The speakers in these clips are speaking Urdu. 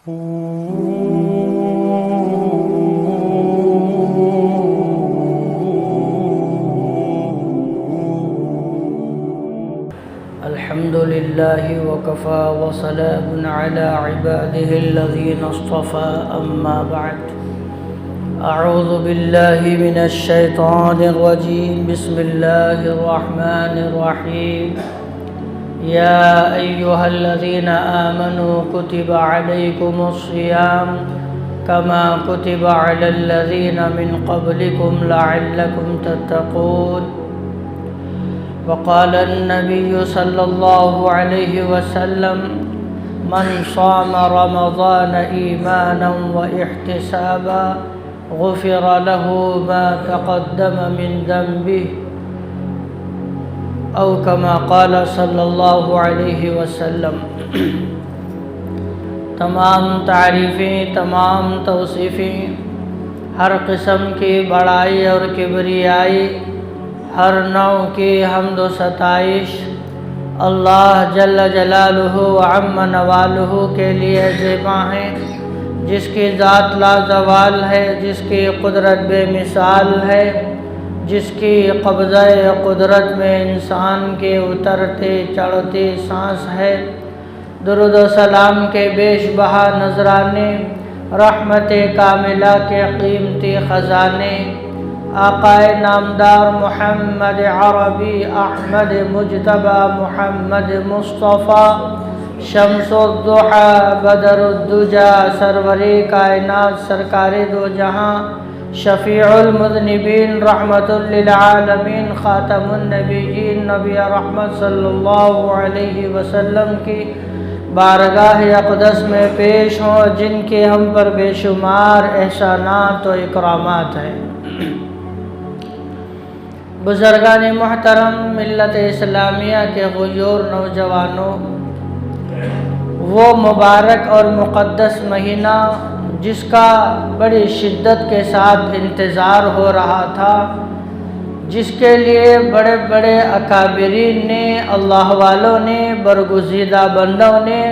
الحمد لله وكفى وسلام على عباده الذين اصطفى أما بعد أعوذ بالله من الشيطان الرجيم بسم الله الرحمن الرحيم يا أيها الذين آمنوا كتب عليكم الصيام كما كتب على الذين من قبلكم لعلكم تتقون وقال النبي صلى الله عليه وسلم من صام رمضان إيمانا واحتسابا غفر له ما تقدم من ذنبه او كما قال صلی اللہ علیہ وسلم۔ تمام تعریفیں، تمام توصیفیں، ہر قسم کی بڑائی اور کبریائی، ہر نوع کی حمد و ستائش اللہ جل جلالہ وعم نوالہ کے لیے زیبا ہیں، جس کی ذات لازوال ہے، جس کی قدرت بے مثال ہے، جس کی قبضہ قدرت میں انسان کے اترتے چڑھتے سانس ہے۔ درود و سلام کے بیش بہا نذرانے، رحمت کاملہ کے قیمتی خزانے، آقائے نامدار محمد عربی احمد مجتبی محمد مصطفیٰ شمس الضحیٰ بدر الدجا سرور کائنات سرکار دو جہاں شفیع المذنبین رحمت للعالمین خاتم النبیین نبی رحمت صلی اللہ علیہ وسلم کی بارگاہ اقدس میں پیش ہوں، جن کے ہم پر بے شمار احسانات و اکرامات ہیں۔ بزرگان محترم، ملت اسلامیہ کے غیور نوجوانوں، وہ مبارک اور مقدس مہینہ جس کا بڑی شدت کے ساتھ انتظار ہو رہا تھا، جس کے لیے بڑے بڑے اکابرین نے، اللہ والوں نے، برگزیدہ بندوں نے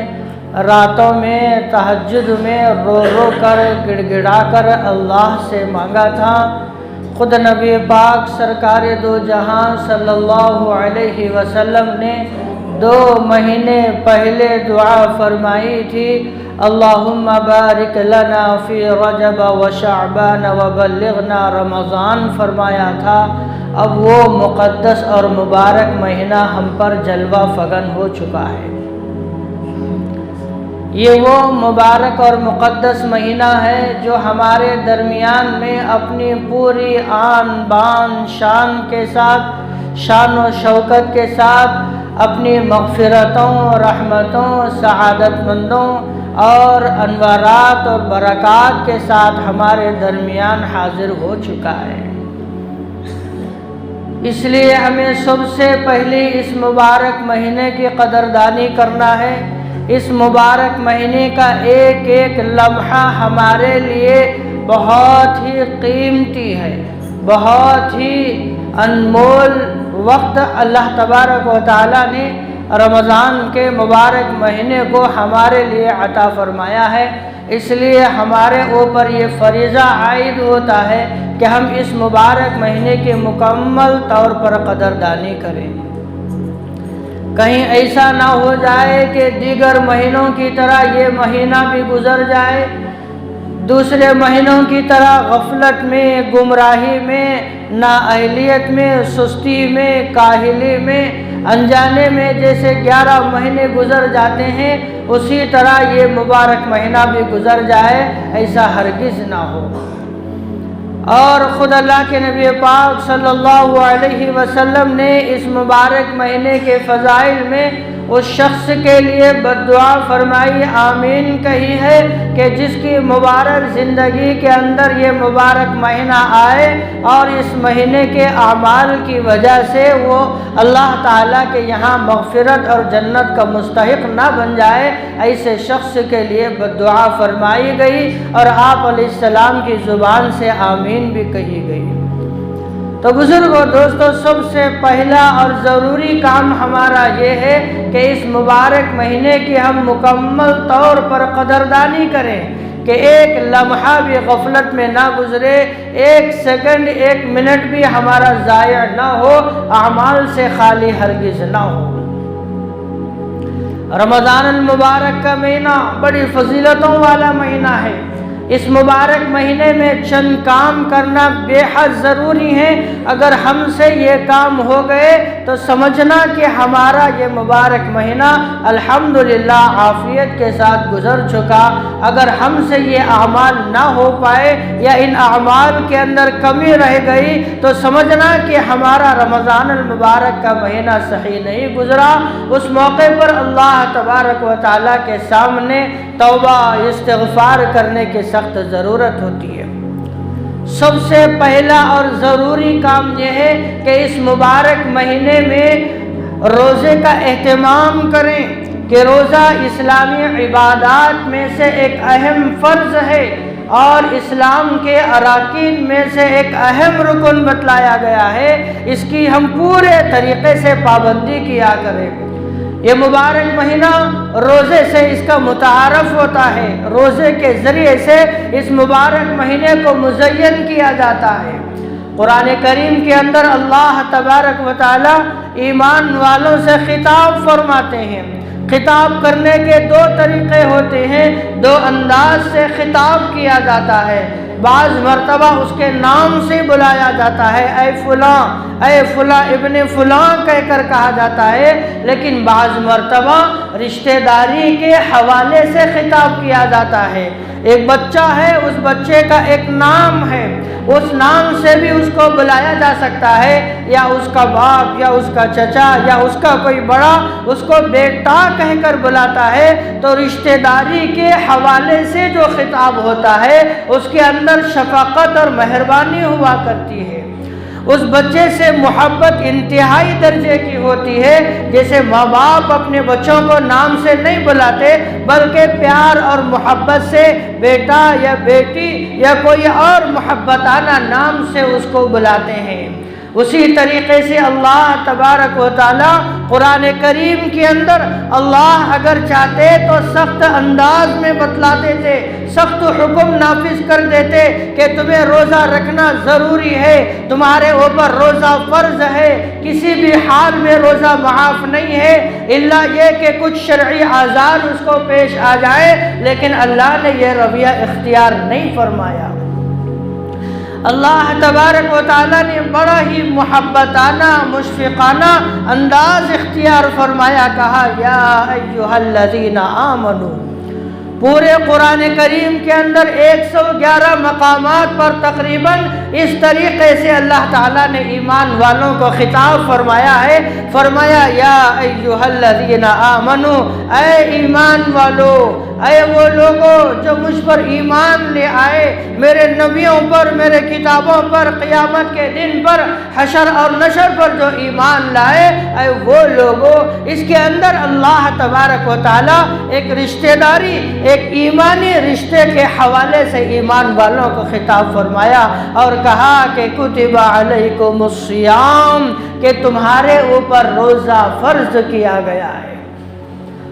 راتوں میں تہجد میں رو رو کر گڑ گڑا کر اللہ سے مانگا تھا۔ خود نبی پاک سرکار دو جہاں صلی اللہ علیہ وسلم نے 2 مہینے پہلے دعا فرمائی تھی، اللہم بارک لنا فی رجب و شعبان وبلغنا رمضان فرمایا تھا۔ اب وہ مقدس اور مبارک مہینہ ہم پر جلوہ فگن ہو چکا ہے۔ یہ وہ مبارک اور مقدس مہینہ ہے جو ہمارے درمیان میں اپنی پوری آن بان شان کے ساتھ، شان و شوکت کے ساتھ، اپنی مغفرتوں، رحمتوں، سعادت مندوں اور انوارات اور برکات کے ساتھ ہمارے درمیان حاضر ہو چکا ہے۔ اس لیے ہمیں سب سے پہلے اس مبارک مہینے کی قدردانی کرنا ہے۔ اس مبارک مہینے کا ایک ایک لمحہ ہمارے لیے بہت ہی قیمتی ہے، بہت ہی انمول وقت اللہ تبارک و تعالیٰ نے رمضان کے مبارک مہینے کو ہمارے لیے عطا فرمایا ہے۔ اس لیے ہمارے اوپر یہ فریضہ عائد ہوتا ہے کہ ہم اس مبارک مہینے کی مکمل طور پر قدردانی کریں۔ کہیں ایسا نہ ہو جائے کہ دیگر مہینوں کی طرح یہ مہینہ بھی گزر جائے، دوسرے مہینوں کی طرح غفلت میں، گمراہی میں، نااہلیت میں، سستی میں، کاہلی میں، انجانے میں جیسے 11 مہینے گزر جاتے ہیں، اسی طرح یہ مبارک مہینہ بھی گزر جائے، ایسا ہرگز نہ ہو۔ اور خود اللہ کے نبی پاک صلی اللہ علیہ وسلم نے اس مبارک مہینے کے فضائل میں اس شخص کے لیے بددعا فرمائی، آمین کہی ہے کہ جس کی مبارک زندگی کے اندر یہ مبارک مہینہ آئے اور اس مہینے کے اعمال کی وجہ سے وہ اللہ تعالیٰ کے یہاں مغفرت اور جنت کا مستحق نہ بن جائے، ایسے شخص کے لیے بددعا فرمائی گئی اور آپ علیہ السلام کی زبان سے آمین بھی کہی گئی۔ تو بزرگوں دوستوں، سب سے پہلا اور ضروری کام ہمارا یہ ہے کہ اس مبارک مہینے کی ہم مکمل طور پر قدردانی کریں کہ ایک لمحہ بھی غفلت میں نہ گزرے، ایک سیکنڈ، ایک منٹ بھی ہمارا ضائع نہ ہو، اعمال سے خالی ہرگز نہ ہو۔ رمضان المبارک کا مہینہ بڑی فضیلتوں والا مہینہ ہے۔ اس مبارک مہینے میں چند کام کرنا بے حد ضروری ہے۔ اگر ہم سے یہ کام ہو گئے تو سمجھنا کہ ہمارا یہ مبارک مہینہ الحمدللہ عافیت کے ساتھ گزر چکا۔ اگر ہم سے یہ اعمال نہ ہو پائے یا ان اعمال کے اندر کمی رہ گئی تو سمجھنا کہ ہمارا رمضان المبارک کا مہینہ صحیح نہیں گزرا۔ اس موقع پر اللہ تبارک و تعالیٰ کے سامنے توبہ استغفار کرنے کی سخت ضرورت ہوتی ہے۔ سب سے پہلا اور ضروری کام یہ ہے کہ اس مبارک مہینے میں روزے کا اہتمام کریں کہ روزہ اسلامی عبادات میں سے ایک اہم فرض ہے اور اسلام کے اراکین میں سے ایک اہم رکن بتلایا گیا ہے۔ اس کی ہم پورے طریقے سے پابندی کیا کریں۔ یہ مبارک مہینہ روزے سے اس کا متعارف ہوتا ہے، روزے کے ذریعے سے اس مبارک مہینے کو مزین کیا جاتا ہے۔ قرآن کریم کے اندر اللہ تبارک و تعالی ایمان والوں سے خطاب فرماتے ہیں۔ خطاب کرنے کے دو طریقے ہوتے ہیں، دو انداز سے خطاب کیا جاتا ہے۔ بعض مرتبہ اس کے نام سے بلایا جاتا ہے، اے فلاں، اے فلاں ابن فلاں کہہ کر کہا جاتا ہے، لیکن بعض مرتبہ رشتہ داری کے حوالے سے خطاب کیا جاتا ہے۔ ایک بچہ ہے، اس بچے کا ایک نام ہے، اس نام سے بھی اس کو بلایا جا سکتا ہے، یا اس کا باپ یا اس کا چچا یا اس کا کوئی بڑا اس کو بیٹا کہہ کر بلاتا ہے۔ تو رشتہ داری کے حوالے سے جو خطاب ہوتا ہے اس کے اندر شفقت اور مہربانی ہوا کرتی ہے۔ اس بچے سے محبت انتہائی درجے کی ہوتی ہے، جیسے ماں باپ اپنے بچوں کو نام سے نہیں بلاتے بلکہ پیار اور محبت سے بیٹا یا بیٹی یا کوئی اور محبتانہ نام سے اس کو بلاتے ہیں۔ اسی طریقے سے اللہ تبارک و تعالی قرآن کریم کے اندر اللہ اگر چاہتے تو سخت انداز میں بتلاتے تھے، سخت حکم نافذ کر دیتے کہ تمہیں روزہ رکھنا ضروری ہے، تمہارے اوپر روزہ فرض ہے، کسی بھی حال میں روزہ معاف نہیں ہے الا یہ کہ کچھ شرعی اعذار اس کو پیش آ جائے، لیکن اللہ نے یہ رویہ اختیار نہیں فرمایا۔ اللہ تبارک و تعالیٰ نے بڑا ہی محبتانہ مشفقانہ انداز اختیار فرمایا، کہا یا ایھا الذین آمنوا۔ پورے قرآن کریم کے اندر 111 مقامات پر تقریباً اس طریقے سے اللہ تعالیٰ نے ایمان والوں کو خطاب فرمایا ہے۔ فرمایا یا ایھا الذین آمنوا، اے ایمان والو، اے وہ لوگوں جو مجھ پر ایمان لے آئے، میرے نبیوں پر، میرے کتابوں پر، قیامت کے دن پر، حشر اور نشر پر جو ایمان لائے، اے وہ لوگوں۔ اس کے اندر اللہ تبارک و تعالیٰ ایک رشتہ داری، ایک ایمانی رشتے کے حوالے سے ایمان والوں کو خطاب فرمایا اور کہا کہ کتب علیکم الصیام، کہ تمہارے اوپر روزہ فرض کیا گیا ہے،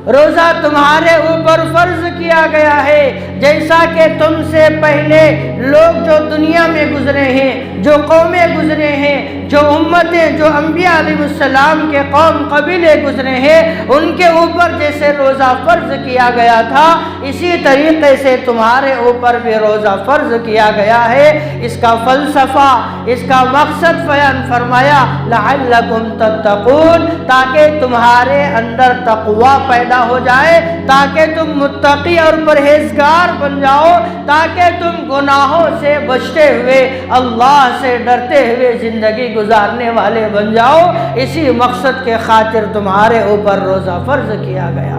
روزہ تمہارے اوپر فرض کیا گیا ہے، جیسا کہ تم سے پہلے لوگ جو دنیا میں گزرے ہیں، جو قومیں گزرے ہیں، جو امتیں، جو انبیاء علیہ السلام کے قوم قبیلے گزرے ہیں، ان کے اوپر جیسے روزہ فرض کیا گیا تھا، اسی طریقے سے تمہارے اوپر بھی روزہ فرض کیا گیا ہے۔ اس کا فلسفہ، اس کا مقصد بیان فرمایا، لعلکم تتقون، تاکہ تمہارے اندر تقوی پیدا ہو جائے، تاکہ تم متقی اور پرہیزگار بن جاؤ، تاکہ تم گناہوں سے بچتے ہوئے، اللہ سے ڈرتے ہوئے زندگی گزارنے والے بن جاؤ۔ اسی مقصد کے خاطر تمہارے اوپر روزہ فرض کیا گیا۔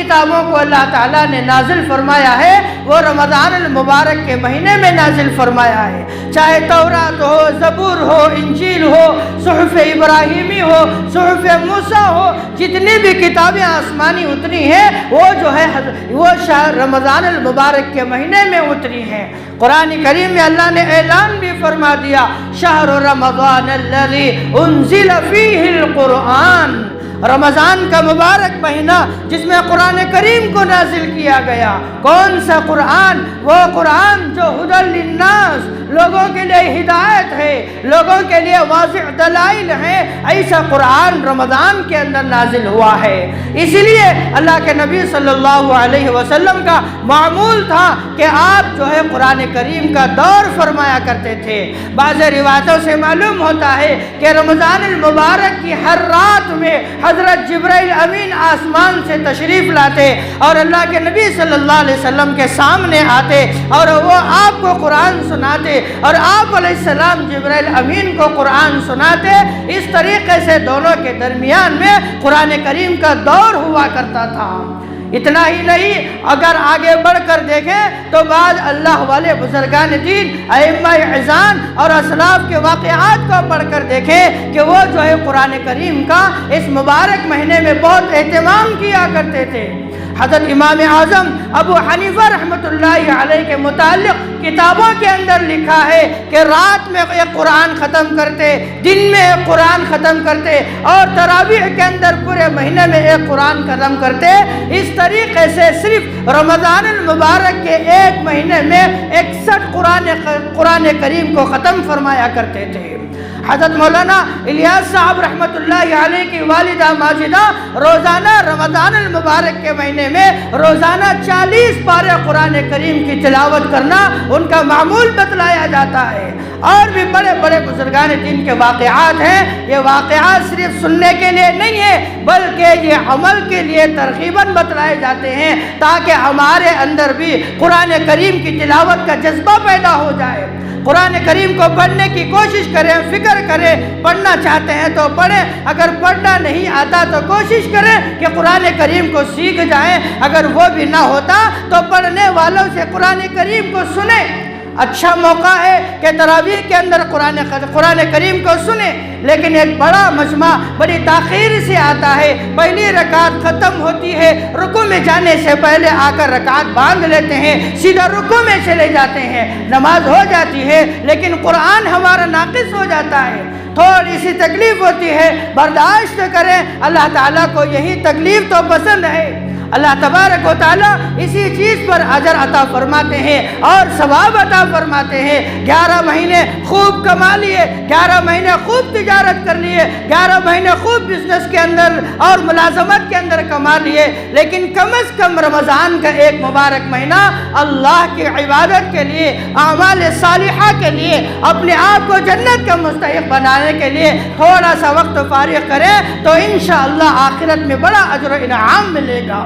کتابوں کو اللہ تعالیٰ نے نازل فرمایا ہے وہ رمضان المبارک کے مہینے میں نازل فرمایا ہے. چاہے تورات ہو، زبور ہو، انجیل ہو، صحف ابراہیمی ہو، صحف موسیٰ ہو، جتنی بھی کتابیں آسمانی اتری ہیں وہ جو ہے وہ شہر رمضان المبارک کے مہینے میں اتری ہیں. قرآن کریم میں اللہ نے اعلان بھی فرما دیا شہر رمضان الذی انزل فیہ القرآن، رمضان کا مبارک مہینہ جس میں قرآن کریم کو نازل کیا گیا. کون سا قرآن؟ وہ قرآن جو ھدی للناس، لوگوں کے لیے ہدایت ہے، لوگوں کے لیے واضح دلائل ہیں. ایسا قرآن رمضان کے اندر نازل ہوا ہے. اسی لیے اللہ کے نبی صلی اللہ علیہ وسلم کا معمول تھا کہ آپ جو ہے قرآن کریم کا دور فرمایا کرتے تھے. بعض روایتوں سے معلوم ہوتا ہے کہ رمضان المبارک کی ہر رات میں حضرت جبرائیل امین آسمان سے تشریف لاتے اور اللہ کے نبی صلی اللہ علیہ وسلم کے سامنے آتے اور وہ آپ کو قرآن سناتے اور آپ علیہ السلام جبرائیل امین کو قرآن سناتے. اس طریقے سے دونوں کے درمیان میں قرآن کریم کا دور ہوا کرتا تھا. اتنا ہی نہیں، اگر آگے بڑھ کر دیکھیں تو بعض اللہ والے بزرگان دین، ائمہ اعزان اور اسلاف کے واقعات کو پڑھ کر دیکھیں کہ وہ جو ہے قرآن کریم کا اس مبارک مہینے میں بہت اہتمام کیا کرتے تھے. حضرت امام اعظم ابو حنیفہ رحمۃ اللہ علیہ کے متعلق کتابوں کے اندر لکھا ہے کہ رات میں ایک قرآن ختم کرتے، دن میں ایک قرآن ختم کرتے اور تراویح کے اندر پورے مہینے میں ایک قرآن ختم کرتے. اس طریقے سے صرف رمضان المبارک کے ایک مہینے میں 61 قرآن کریم کو ختم فرمایا کرتے تھے. حضرت مولانا الیاس صاحب رحمۃ اللہ علیہ کی والدہ ماجدہ روزانہ رمضان المبارک کے مہینے میں روزانہ 40 پارے قرآن کریم کی تلاوت کرنا ان کا معمول بتلایا جاتا ہے. اور بھی بڑے بڑے بزرگان دین کے واقعات ہیں. یہ واقعات صرف سننے کے لیے نہیں ہے بلکہ یہ عمل کے لیے ترغیباً بتلائے جاتے ہیں تاکہ ہمارے اندر بھی قرآن کریم کی تلاوت کا جذبہ پیدا ہو جائے. قرآن کریم کو پڑھنے کی کوشش کریں، فکر کریں. پڑھنا چاہتے ہیں تو پڑھیں، اگر پڑھنا نہیں آتا تو کوشش کریں کہ قرآن کریم کو سیکھ جائیں. اگر وہ بھی نہ ہوتا تو پڑھنے والوں سے قرآن کریم کو سنیں. اچھا موقع ہے کہ تراویح کے اندر قرآن کریم کو سنیں، لیکن ایک بڑا مجمع بڑی تاخیر سے آتا ہے. پہلی رکعت ختم ہوتی ہے، رکوع میں جانے سے پہلے آ کر رکعت باندھ لیتے ہیں، سیدھا رکوع میں چلے جاتے ہیں. نماز ہو جاتی ہے لیکن قرآن ہمارا ناقص ہو جاتا ہے. تھوڑی سی تکلیف ہوتی ہے، برداشت کریں. اللہ تعالیٰ کو یہی تکلیف تو پسند ہے. اللہ تبارک و تعالیٰ اسی چیز پر اجر عطا فرماتے ہیں اور ثواب عطا فرماتے ہیں. 11 مہینے خوب کما لیے، 11 مہینے خوب تجارت کر لیے، 11 مہینے خوب بزنس کے اندر اور ملازمت کے اندر کما لیے، لیکن کم از کم رمضان کا ایک مبارک مہینہ اللہ کی عبادت کے لیے، اعمال صالحہ کے لیے، اپنے آپ کو جنت کا مستحق بنانے کے لیے تھوڑا سا وقت فارغ کریں تو انشاءاللہ آخرت میں بڑا اجر و انعام ملے گا.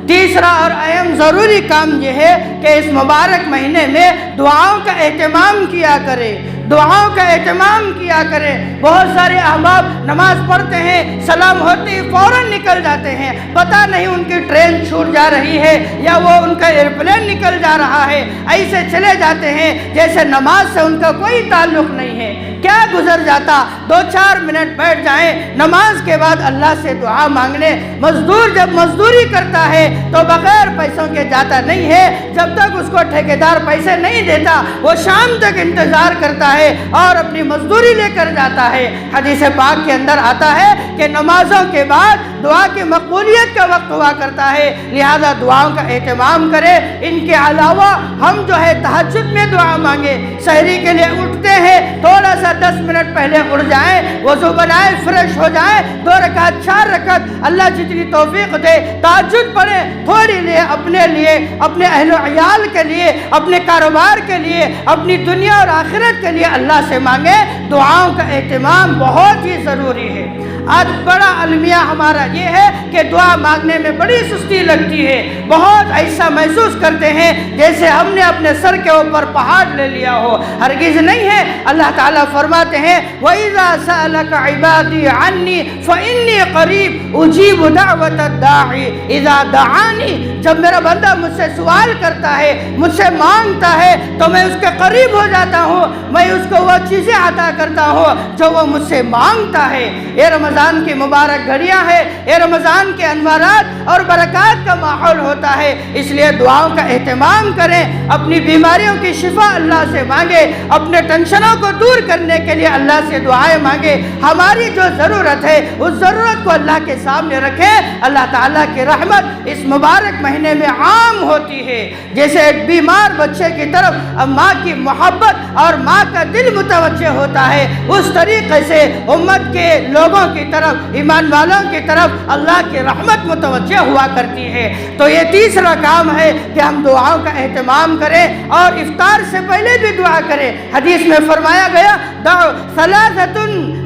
تیسرا اور اہم ضروری کام یہ ہے کہ اس مبارک مہینے میں دعاؤں کا اہتمام کیا کرے. دعاؤں کا اہتمام کیا کرے. بہت سارے احباب نماز پڑھتے ہیں، سلام ہوتی فوراً نکل جاتے ہیں، پتہ نہیں ان کی ٹرین چھوٹ جا رہی ہے یا وہ ان کا ایئرپلین نکل جا رہا ہے. ایسے چلے جاتے ہیں جیسے نماز سے ان کا کوئی تعلق نہیں ہے. کیا گزر جاتا؟ 2-4 منٹ بیٹھ جائیں نماز کے بعد اللہ سے دعا مانگنے. مزدور جب مزدوری کرتا ہے تو بغیر پیسوں کے جاتا نہیں ہے. جب تک اس کو ٹھیکیدار پیسے نہیں دیتا وہ شام تک انتظار کرتا ہے اور اپنی مزدوری لے کر جاتا ہے. حدیث پاک کے اندر آتا ہے کہ نمازوں کے بعد دعا کی مقبولیت کا وقت ہوا کرتا ہے، لہذا دعاؤں کا اہتمام کرے. ان کے علاوہ ہم جو ہے تہجد میں دعا مانگے. سحری کے لیے اٹھتے ہیں، تھوڑا سا 10 منٹ پہلے اٹھ جائیں، وضو بنائیں، فریش ہو جائیں، 2 رکعت 4 رکعت اللہ جتنی توفیق دے تہجد پڑھیں. تھوڑی لیے اپنے اہل و عیال کے لیے، اپنے کاروبار کے لیے، اپنی دنیا اور آخرت کے لیے اللہ سے مانگے. دعاؤں کا اہتمام بہت ہی ضروری ہے. آج بڑا المیہ ہمارا یہ ہے کہ دعا مانگنے میں بڑی سستی لگتی ہے، بہت ایسا محسوس کرتے ہیں جیسے ہم نے اپنے سر کے اوپر پہاڑ لے لیا ہو۔ ہرگز نہیں ہے۔ اللہ تعالیٰ فرماتے ہیں وَإِذَا سَأَلَكَ عِبَادِي عَنِّي فَإِنِّي قَرِيبٌ أُجِيبُ دَعْوَةَ الدَّاعِ إِذَا دَعَانِي، جب میرا بندہ مجھ سے سوال کرتا ہے، مجھ سے مانگتا ہے تو میں اس کے قریب ہو جاتا ہوں، میں اس کو وہ چیزیں عطا کرتا ہوں جو وہ مجھ سے مانگتا ہے۔ یہ رمضان کی مبارک گھڑیاں ہے، یہ رمضان کے انوارات اور برکات کا ماحول ہوتا ہے، اس لیے دعاؤں کا اہتمام کریں، اپنی بیماریوں کی شفا اللہ سے مانگے، اپنے ٹینشنوں کو دور کرنے کے لیے اللہ سے دعائیں مانگے، ہماری جو ضرورت ہے اس ضرورت کو اللہ کے سامنے رکھیں۔ اللہ تعالیٰ کی رحمت اس مبارک مہینے میں عام ہوتی ہے، جیسے ایک بیمار بچے کی طرف ماں کی محبت اور ماں کا دل متوجہ ہوتا ہے، اس طریقے سے امت کے لوگوں کی طرف، ایمان والوں کی طرف اللہ کی رحمت متوجہ ہوا کرتی ہے۔ تو یہ تیسرا کام ہے کہ ہم دعاؤں کا اہتمام کریں اور افطار سے پہلے بھی دعا کریں۔ حدیث میں فرمایا گیا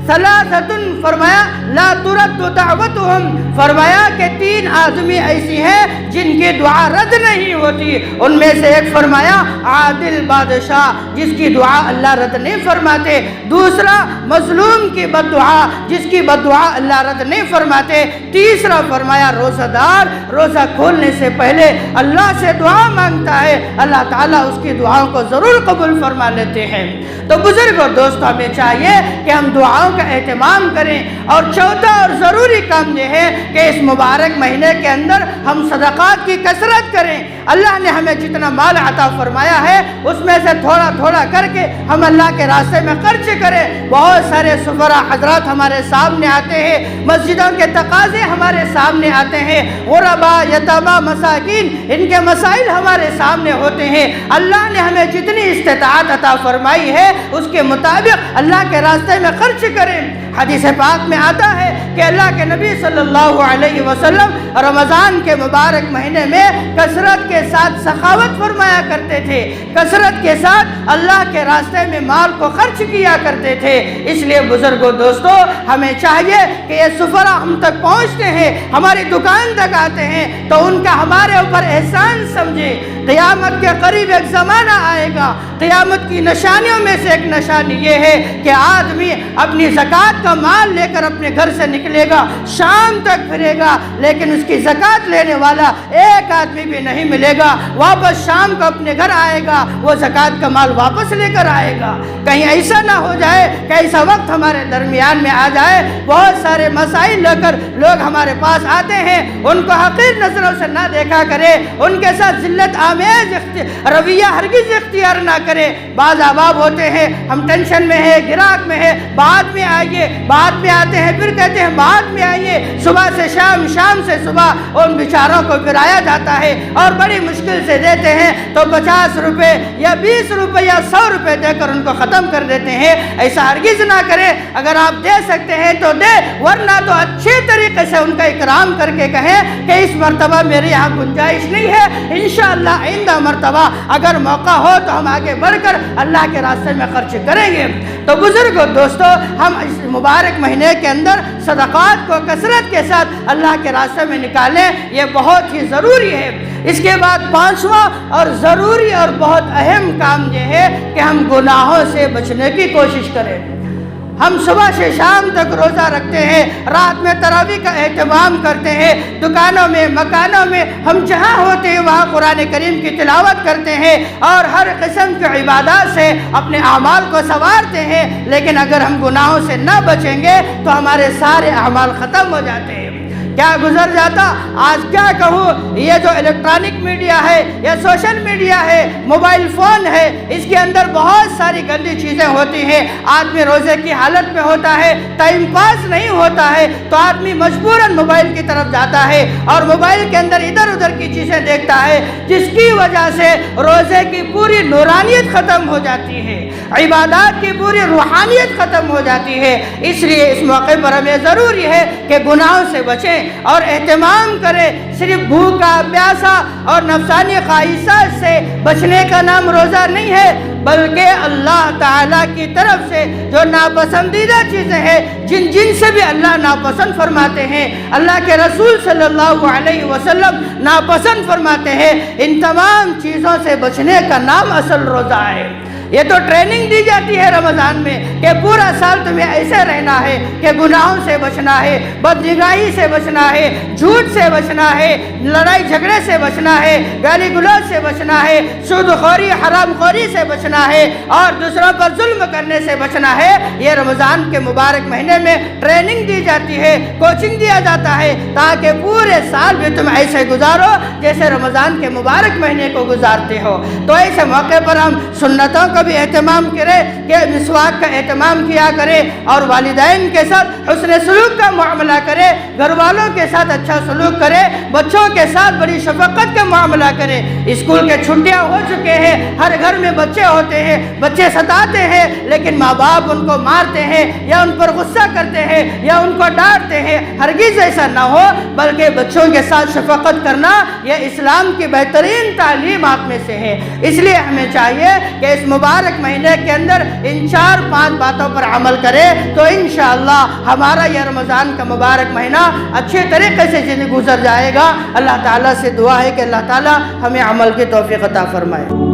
ثلاثتن فرمایا لا ترد دعوتهم، فرمایا کہ 3 آدمی ایسی ہیں جن کی دعا رد نہیں ہوتی، ان میں سے ایک فرمایا عادل بادشاہ جس کی دعا اللہ رد نہیں فرماتے، دوسرا مظلوم کی بد دعا جس کی بد دعا اللہ رد نہیں فرماتے، تیسرا فرمایا روزہ دار روزہ کھولنے سے پہلے اللہ سے دعا مانگتا ہے، اللہ تعالیٰ اس کی دعاؤں کو ضرور قبول فرما لیتے ہیں۔ تو بزرگ اور دوستوں ہمیں چاہیے کہ ہم دعاؤں کا اہتمام کریں، اور چوتھا اور ضروری کام یہ ہے کہ اس مبارک مہینے کے اندر ہم صدقات کی کثرت کریں۔ اللہ نے ہمیں جتنا مال عطا فرمایا ہے اس میں سے تھوڑا تھوڑا کر کے ہم اللہ کے راستے میں خرچ کریں۔ بہت سارے سفراء حضرات ہمارے سامنے آتے ہیں، مسجدوں کے تقاضے ہمارے سامنے آتے ہیں، غرباء، یتامى، مساکین، ان کے مسائل ہمارے سامنے ہوتے ہیں۔ اللہ نے ہمیں جتنی استطاعت عطا فرمائی ہے اس کے مطابق اللہ کے راستے میں خرچ کریں۔ حدیث پاک میں آتا ہے کہ اللہ کے نبی صلی اللہ علیہ وسلم رمضان کے مبارک مہینے میں کثرت کے ساتھ سخاوت فرمایا کرتے تھے، کثرت کے ساتھ اللہ کے راستے میں مال کو خرچ کیا کرتے تھے۔ اس لیے بزرگوں دوستو ہمیں چاہیے کہ یہ سفراء ہم تک پہنچتے ہیں، ہماری دکان تک آتے ہیں تو ان کا ہمارے اوپر احسان سمجھیں۔ قیامت کے قریب ایک زمانہ آئے گا، قیامت کی نشانیوں میں سے ایک نشانی یہ ہے کہ آدمی اپنی زکوٰۃ کا مال لے کر اپنے گھر سے نکلے گا، شام تک پھرے گا، لیکن اس کی زکوٰۃ لینے والا ایک آدمی بھی نہیں ملے گا۔ واپس شام کو اپنے گھر آئے گا، وہ زکوٰۃ کا مال واپس لے کر آئے گا۔ کہیں ایسا نہ ہو جائے کہ ایسا وقت ہمارے درمیان میں آ جائے، بہت سارے مسائل لے کر لوگ ہمارے پاس آتے ہیں، ان کو حقیر نظروں سے نہ دیکھا کرے، ان کے ساتھ ذلت آمیز رویہ ہرگز اختیار نہ کرے۔ بعض احباب ہوتے ہیں ہم ٹینشن میں ہے، گراہک میں ہے، بعد میں آئیے، بعد میں آتے ہیں، پھر کہتے ہیں بعد میں آئیے، صبح سے شام، شام سے صبح ان بیچاروں کو پھرایا جاتا ہے اور بڑی مشکل سے دیتے ہیں تو 50 روپے یا 20 روپے یا 100 روپے دے کر ان کو ختم کر دیتے ہیں۔ ایسا ہرگز نہ کرے، اگر آپ دے سکتے ہیں تو دے، ورنہ تو اچھے طریقے سے ان کا اکرام کر کے کہیں کہ اس مرتبہ میرے یہاں گنجائش نہیں ہے، انشاءاللہ آئندہ مرتبہ اگر موقع ہو تو ہم آگے بڑھ کر اللہ کے راستے میں خرچ کریں گے۔ تو بزرگوں دوستو ہم اس مبارک مہینے کے اندر صدقات کو کثرت کے ساتھ اللہ کے راستے میں نکالیں، یہ بہت ہی ضروری ہے۔ اس کے بعد 5واں اور ضروری اور بہت اہم کام یہ ہے کہ ہم گناہوں سے بچنے کی کوشش کریں۔ ہم صبح سے شام تک روزہ رکھتے ہیں، رات میں تراویح کا اہتمام کرتے ہیں، دکانوں میں، مکانوں میں ہم جہاں ہوتے ہیں وہاں قرآن کریم کی تلاوت کرتے ہیں اور ہر قسم کی عبادات سے اپنے اعمال کو سنوارتے ہیں، لیکن اگر ہم گناہوں سے نہ بچیں گے تو ہمارے سارے اعمال ختم ہو جاتے ہیں۔ کیا گزر جاتا، آج کیا کہوں، یہ جو الیکٹرانک میڈیا ہے، یہ سوشل میڈیا ہے، موبائل فون ہے، اس کے اندر بہت ساری گندی چیزیں ہوتی ہیں۔ آدمی روزے کی حالت میں ہوتا ہے، ٹائم پاس نہیں ہوتا ہے تو آدمی مجبوراً موبائل کی طرف جاتا ہے اور موبائل کے اندر ادھر ادھر کی چیزیں دیکھتا ہے، جس کی وجہ سے روزے کی پوری نورانیت ختم ہو جاتی ہے، عبادات کی پوری روحانیت ختم ہو جاتی ہے۔ اس لیے اس موقع پر ہمیں ضروری ہے کہ گناہوں سے بچیں اور اہتمام کرے۔ صرف بھوکا، پیاسا اور نفسانی خواہشات سے بچنے کا نام روزہ نہیں ہے، بلکہ اللہ تعالیٰ کی طرف سے جو ناپسندیدہ چیزیں ہیں جن سے بھی اللہ ناپسند فرماتے ہیں، اللہ کے رسول صلی اللہ علیہ وسلم ناپسند فرماتے ہیں، ان تمام چیزوں سے بچنے کا نام اصل روزہ ہے۔ یہ تو ٹریننگ دی جاتی ہے رمضان میں کہ پورا سال تمہیں ایسے رہنا ہے کہ گناہوں سے بچنا ہے، بدنگاہی سے بچنا ہے، جھوٹ سے بچنا ہے، لڑائی جھگڑے سے بچنا ہے، گالی گلوچ سے بچنا ہے، سود خوری حرام خوری سے بچنا ہے، اور دوسروں پر ظلم کرنے سے بچنا ہے۔ یہ رمضان کے مبارک مہینے میں ٹریننگ دی جاتی ہے، کوچنگ دیا جاتا ہے، تاکہ پورے سال بھی تم ایسے گزارو جیسے رمضان کے مبارک مہینے کو گزارتے ہو۔ تو ایسے موقع پر ہم سنتوں کو بھی اہتمام کرے کہ مسواک کا اہتمام کیا کرے، اور والدین کے ساتھ حسن سلوک کا معاملہ کرے، گھر والوں کے ساتھ اچھا سلوک کرے، بچوں کے ساتھ بڑی شفقت کا معاملہ کرے۔ اسکول کے چھٹیاں ہو چکے ہیں، ہر گھر میں بچے ہوتے ہیں، بچے ستاتے ہیں، لیکن ماں باپ ان کو مارتے ہیں یا ان پر غصہ کرتے ہیں یا ان کو ڈانٹتے ہیں۔ ہرگز ایسا نہ ہو، بلکہ بچوں کے ساتھ شفقت کرنا یہ اسلام کی بہترین تعلیمات میں سے ہے۔ اس لیے ہمیں چاہیے کہ اس مبارک مہینے کے اندر ان 4-5 باتوں پر عمل کرے تو انشاءاللہ ہمارا یہ رمضان کا مبارک مہینہ اچھے طریقے سے گزر جائے گا۔ اللہ تعالیٰ سے دعا ہے کہ اللہ تعالیٰ ہمیں عمل کی توفیق عطا فرمائے۔